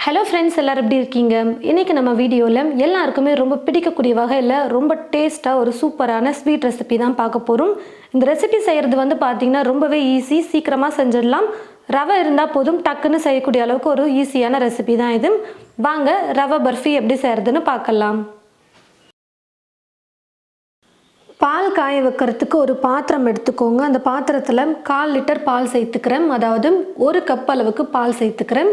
Hello friends, எல்லோரும் எப்படி இருக்கீங்க? இன்றைக்கி நம்ம வீடியோவில் எல்லாருக்குமே ரொம்ப பிடிக்கக்கூடிய வகையில் ரொம்ப டேஸ்ட்டாக ஒரு சூப்பரான ஸ்வீட் ரெசிபி தான் பார்க்க போகிறோம். இந்த ரெசிபி செய்கிறது பார்த்திங்கன்னா ரொம்பவே ஈஸி, சீக்கிரமாக செஞ்சிடலாம். ரவை இருந்தால் போதும், டக்குன்னு செய்யக்கூடிய அளவுக்கு ஒரு ஈஸியான ரெசிபி தான் இது. வாங்க ரவை பர்ஃபி எப்படி செய்கிறதுன்னு பார்க்கலாம். பால் காய வைக்கிறதுக்கு ஒரு பாத்திரம் எடுத்துக்கோங்க. அந்த பாத்திரத்தில் 1/4 லிட்டர் பால் சேர்த்துக்கிறேன், அதாவது 1 கப் அளவுக்கு பால் சேர்த்துக்கிறேன்.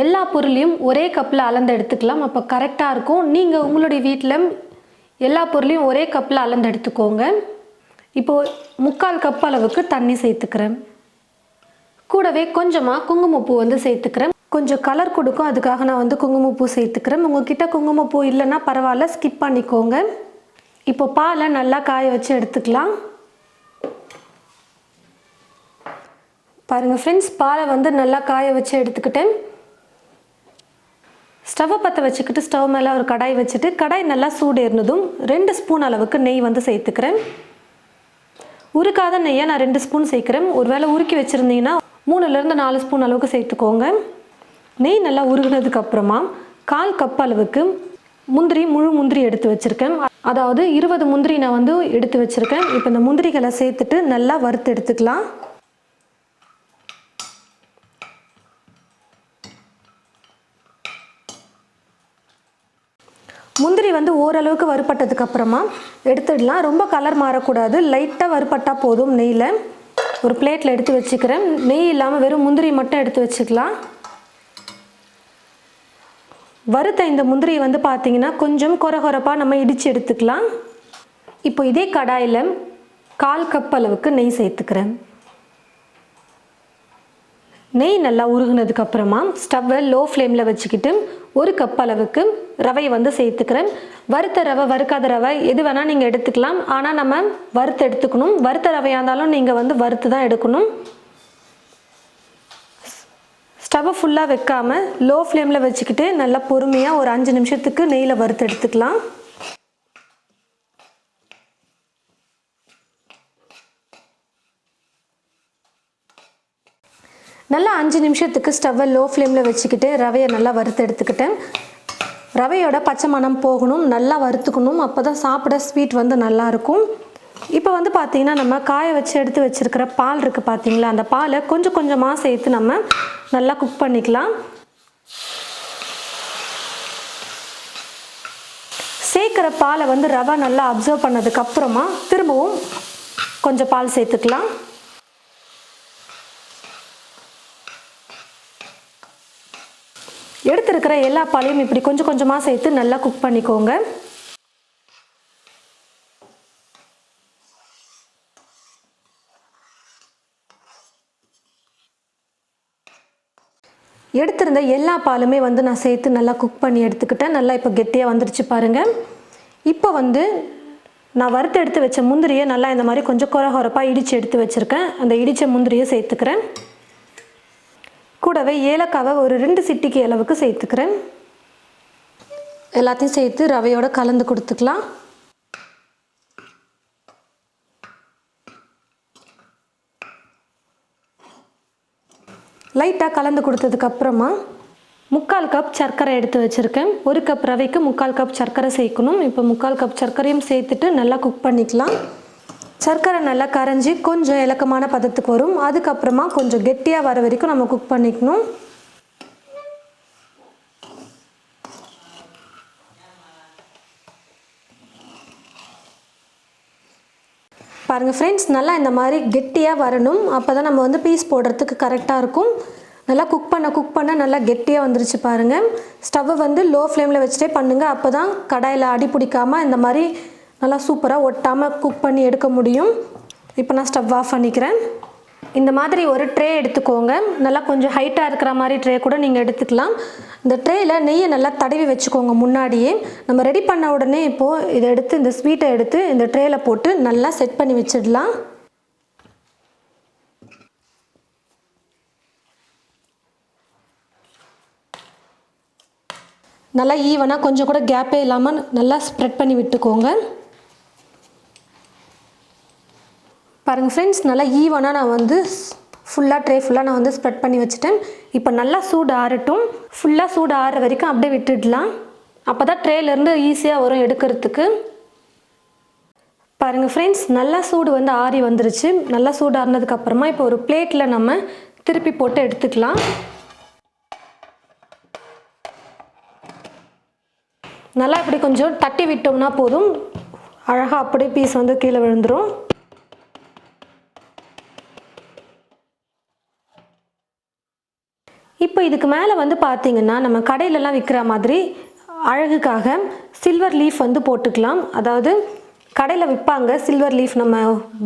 எல்லா பொருளையும் ஒரே கப்பில் அளந்து எடுத்துக்கலாம், அப்போ கரெக்டாக இருக்கும். நீங்கள் உங்களுடைய வீட்டில் எல்லா பொருளையும் ஒரே கப்பில் அளந்து எடுத்துக்கோங்க. இப்போது 3/4 கப் அளவுக்கு தண்ணி சேர்த்துக்கிறேன். கூடவே கொஞ்சமாக குங்குமப்பூ சேர்த்துக்கிறேன். கொஞ்சம் கலர் கொடுக்கும், அதுக்காக நான் குங்குமப்பூ சேர்த்துக்கிறேன். உங்கள்கிட்ட குங்குமப்பூ இல்லைன்னா பரவாயில்ல, ஸ்கிப் பண்ணிக்கோங்க. இப்போ பாலை நல்லா காய வச்சு எடுத்துக்கலாம். பாருங்கள் ஃப்ரெண்ட்ஸ், பாலை நல்லா காய வச்சு எடுத்துக்கிட்டேன். ஸ்டவ்வை பற்ற வச்சுக்கிட்டு ஸ்டவ் மேலே ஒரு கடாய் வச்சுட்டு, கடாய் நல்லா சூடு ஏறினதும் 2 ஸ்பூன் அளவுக்கு நெய் சேர்த்துக்கிறேன். உருக்காத நெய்யை நான் 2 ஸ்பூன் சேர்க்குறேன். ஒருவேளை உருக்கி வச்சுருந்தீங்கன்னா 3லேருந்து 4 ஸ்பூன் அளவுக்கு சேர்த்துக்கோங்க. நெய் நல்லா உருகினதுக்கு அப்புறமா 1/4 கப் அளவுக்கு முழு முந்திரி எடுத்து வச்சுருக்கேன். அதாவது 20 முந்திரி நான் எடுத்து வச்சுருக்கேன். இப்போ இந்த முந்திரிகளை சேர்த்துட்டு நல்லா வறுத்து எடுத்துக்கலாம். முந்திரி ஓரளவுக்கு வறுபட்டதுக்கு அப்புறமா எடுத்துடலாம். ரொம்ப கலர் மாறக்கூடாது, லைட்டாக வறுபட்டால் போதும். நெய்யில் ஒரு பிளேட்டில் எடுத்து வச்சுக்கிறேன். நெய் இல்லாமல் வெறும் முந்திரி மட்டும் எடுத்து வச்சுக்கலாம். வறுத்த இந்த முந்திரியை பார்த்திங்கன்னா கொஞ்சம் கொரகொரப்பாக நம்ம இடித்து எடுத்துக்கலாம். இப்போ இதே கடாயில் 1/4 கப் அளவுக்கு நெய் சேர்த்துக்கிறேன். நெய் நல்லா உருகுனதுக்கு அப்புறமா ஸ்டவ்வை லோ ஃப்ளேமில் வச்சுக்கிட்டு 1 கப் அளவுக்கு ரவையை சேர்த்துக்கிறேன். வறுத்த ரவை, வறுக்காத ரவை எது வேணால் நீங்கள் எடுத்துக்கலாம். ஆனால் நம்ம வறுத்து எடுத்துக்கணும். வறுத்த ரவையாக இருந்தாலும் நீங்கள் வறுத்து தான் எடுக்கணும். ஸ்டவ்வை ஃபுல்லாக வைக்காமல் லோ ஃப்ளேமில் வச்சுக்கிட்டு நல்லா பொறுமையாக ஒரு 5 நிமிஷத்துக்கு நெய்யில் வறுத்து எடுத்துக்கலாம். நல்லா 5 நிமிஷத்துக்கு ஸ்டவ்வை லோ ஃப்ளேமில் வச்சுக்கிட்டு ரவையை நல்லா வறுத்து எடுத்துக்கிட்டேன். ரவையோட பச்சை மணம் போகணும், நல்லா வறுத்துக்கணும். அப்போ தான் சாப்பிட ஸ்வீட் நல்லாயிருக்கும். இப்போ பார்த்திங்கன்னா நம்ம காய வச்சு எடுத்து வச்சுருக்கிற பால் இருக்குது பார்த்திங்களா, அந்த பாலை கொஞ்சம் கொஞ்சமாக சேர்த்து நம்ம நல்லா குக் பண்ணிக்கலாம். சேர்க்குற பாலை ரவை நல்லா அப்சர்வ் பண்ணதுக்கப்புறமா திரும்பவும் கொஞ்சம் பால் சேர்த்துக்கலாம். எடுத்துருக்கிற எல்லா பாலையும் இப்படி கொஞ்சம் கொஞ்சமாக சேர்த்து நல்லா குக் பண்ணிக்கோங்க. எடுத்திருந்த எல்லா பாலுமே நான் சேர்த்து நல்லா குக் பண்ணி எடுத்துக்கிட்டேன். நல்லா இப்போ கெட்டியாக வந்துடுச்சு பாருங்கள். இப்போ நான் வறுத்து எடுத்து வச்ச முந்திரியை நல்லா இந்த மாதிரி கொஞ்சம் கொரகொரப்பாக இடித்து எடுத்து வச்சுருக்கேன். அந்த இடித்த முந்திரியை சேர்த்துக்கிறேன். கூடவே ஏலக்காவை ஒரு 2 சிட்டிக்கு அளவுக்கு சேர்த்துக்கிறேன். எல்லாத்தையும் சேர்த்து ரவையோடு கலந்து கொடுத்துக்கலாம். லைட்டாக கலந்து கொடுத்ததுக்கப்புறமா 3/4 கப் சர்க்கரை எடுத்து வச்சுருக்கேன். 1 கப் ரவைக்கு 3/4 கப் சர்க்கரை சேர்க்கணும். இப்போ 3/4 கப் சர்க்கரையும் சேர்த்துட்டு நல்லா குக் பண்ணிக்கலாம். சர்க்கரை நல்லா கரைஞ்சி கொஞ்சம் இலக்கமான பதத்துக்கு வரும். அதுக்கப்புறமா கொஞ்சம் கெட்டியாக வர வரைக்கும் நம்ம குக் பண்ணிக்கணும். பாருங்கள் ஃப்ரெண்ட்ஸ், நல்லா இந்த மாதிரி கெட்டியாக வரணும். அப்போ தான் நம்ம பீஸ் போடுறதுக்கு கரெக்டாக இருக்கும். நல்லா குக் பண்ண நல்லா கெட்டியாக வந்துருச்சு பாருங்கள். ஸ்டவ்வை லோ ஃப்ளேமில் வச்சுட்டே பண்ணுங்கள். அப்போ தான் கடாயில் அடி பிடிக்காமல் இந்த மாதிரி நல்லா சூப்பராக ஒட்டாமல் குக் பண்ணி எடுக்க முடியும். இப்போ நான் ஸ்டவ் ஆஃப் பண்ணிக்கிறேன். இந்த மாதிரி ஒரு ட்ரே எடுத்துக்கோங்க. நல்லா கொஞ்சம் ஹைட்டாக இருக்கிற மாதிரி ட்ரே கூட நீங்கள் எடுத்துக்கலாம். இந்த ட்ரேயில் நெய்யை நல்லா தடவி வச்சுக்கோங்க. முன்னாடியே நம்ம ரெடி பண்ண உடனே இப்போது இதை எடுத்து, இந்த ஸ்வீட்டை எடுத்து இந்த ட்ரேயில் போட்டு நல்லா செட் பண்ணி வச்சிடலாம். நல்லா ஈவனாக கொஞ்சம் கூட கேப்பே இல்லாமல் நல்லா ஸ்ப்ரெட் பண்ணி விட்டுக்கோங்க. பாருங்கள் ஃப்ரெண்ட்ஸ், நல்லா ஈவனாக நான் ஃபுல்லாக ட்ரே ஃபுல்லாக நான் வந்து ஸ்ப்ரெட் பண்ணி வச்சுட்டேன். இப்போ நல்லா சூடு ஆறட்டும். ஃபுல்லாக சூடு ஆறுற வரைக்கும் அப்படியே விட்டுடலாம். அப்போ தான் ட்ரேலேருந்து ஈஸியாக வரும் எடுக்கிறதுக்கு. பாருங்கள் ஃப்ரெண்ட்ஸ், நல்லா சூடு வந்து ஆறி வந்துருச்சு. நல்லா சூடு ஆறினதுக்கப்புறமா இப்போ ஒரு பிளேட்டில் நம்ம திருப்பி போட்டு எடுத்துக்கலாம். நல்லா இப்படி கொஞ்சம் தட்டி விட்டோம்னா போதும், அழகாக அப்படியே பீஸ் வந்து கீழே விழுந்துடும். இப்போ இதுக்கு மேலே வந்து பார்த்திங்கன்னா நம்ம கடையிலலாம் விற்கிற மாதிரி அழகுக்காக சில்வர் லீஃப் வந்து போட்டுக்கலாம். அதாவது கடையில் விற்பாங்க சில்வர் லீஃப், நம்ம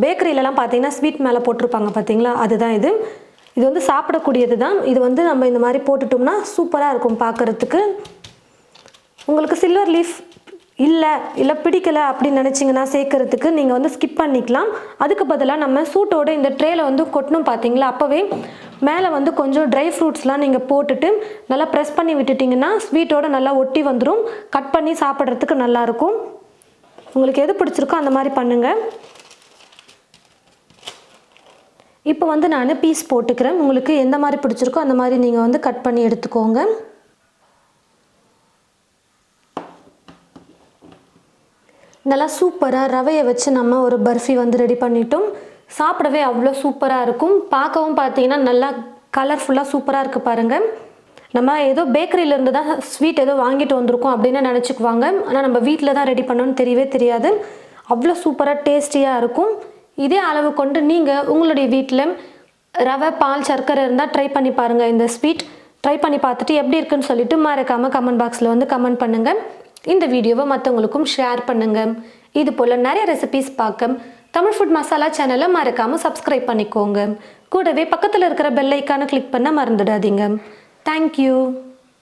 பேக்கரியிலலாம் பார்த்திங்கன்னா ஸ்வீட் மேலே போட்டிருப்பாங்க பார்த்தீங்களா, அதுதான் இது. இது வந்து சாப்பிடக்கூடியது தான். இது வந்து நம்ம இந்த மாதிரி போட்டுட்டோம்னா சூப்பராக இருக்கும் பார்க்குறதுக்கு. உங்களுக்கு சில்வர் லீஃப் இல்லை பிடிக்கலை அப்படின்னு நினச்சிங்கன்னா சேர்க்கறதுக்கு நீங்கள் வந்து ஸ்கிப் பண்ணிக்கலாம். அதுக்கு பதிலாக நம்ம சூட்டோடு இந்த ட்ரேயில் வந்து கொட்டணும் பார்த்தீங்களா, அப்போவே மேலே வந்து கொஞ்சம் ட்ரை ஃப்ரூட்ஸ்லாம் நீங்கள் போட்டுட்டு நல்லா ப்ரெஸ் பண்ணி விட்டுட்டிங்கன்னா ஸ்வீட்டோடு நல்லா ஒட்டி வந்துடும். கட் பண்ணி சாப்பிட்றதுக்கு நல்லாயிருக்கும். உங்களுக்கு எது பிடிச்சிருக்கோ அந்த மாதிரி பண்ணுங்கள். இப்போ வந்து நான் பீஸ் போட்டுக்கிறேன். உங்களுக்கு எந்த மாதிரி பிடிச்சிருக்கோ அந்த மாதிரி நீங்கள் வந்து கட் பண்ணி எடுத்துக்கோங்க. நல்லா சூப்பராக ரவையை வச்சு நம்ம ஒரு பர்ஃபி வந்து ரெடி பண்ணிட்டோம். சாப்பிடவே அவ்வளோ சூப்பராக இருக்கும். பார்க்கவும் பார்த்தீங்கன்னா நல்லா கலர்ஃபுல்லாக சூப்பராக இருக்குது பாருங்கள். நம்ம ஏதோ பேக்கரியிலேருந்து தான் ஸ்வீட் ஏதோ வாங்கிட்டு வந்திருக்கோம் அப்படின்னு நினச்சிக்குவாங்க. ஆனால் நம்ம வீட்டில் தான் ரெடி பண்ணணும்னு தெரியவே தெரியாது. அவ்வளோ சூப்பராக டேஸ்டியாக இருக்கும். இதே அளவு கொண்டு நீங்கள் உங்களுடைய வீட்டில் ரவை, பால், சர்க்கரை இருந்தால் ட்ரை பண்ணி பாருங்கள். இந்த ஸ்வீட் ட்ரை பண்ணி பார்த்துட்டு எப்படி இருக்குன்னு சொல்லிட்டு மறக்காமல் கமெண்ட் பாக்ஸில் வந்து கமெண்ட் பண்ணுங்கள். இந்த வீடியோவை மற்றவங்களுக்கும் ஷேர் பண்ணுங்கள். இது போல் நிறைய ரெசிபீஸ் பார்க்க தமிழ் ஃபுட் மசாலா சேனலை மறக்காமல் சப்ஸ்கிரைப் பண்ணிக்கோங்க. கூடவே பக்கத்தில் இருக்கிற பெல் ஐக்கானை கிளிக் பண்ண மறந்துடாதீங்க. தேங்க்யூ.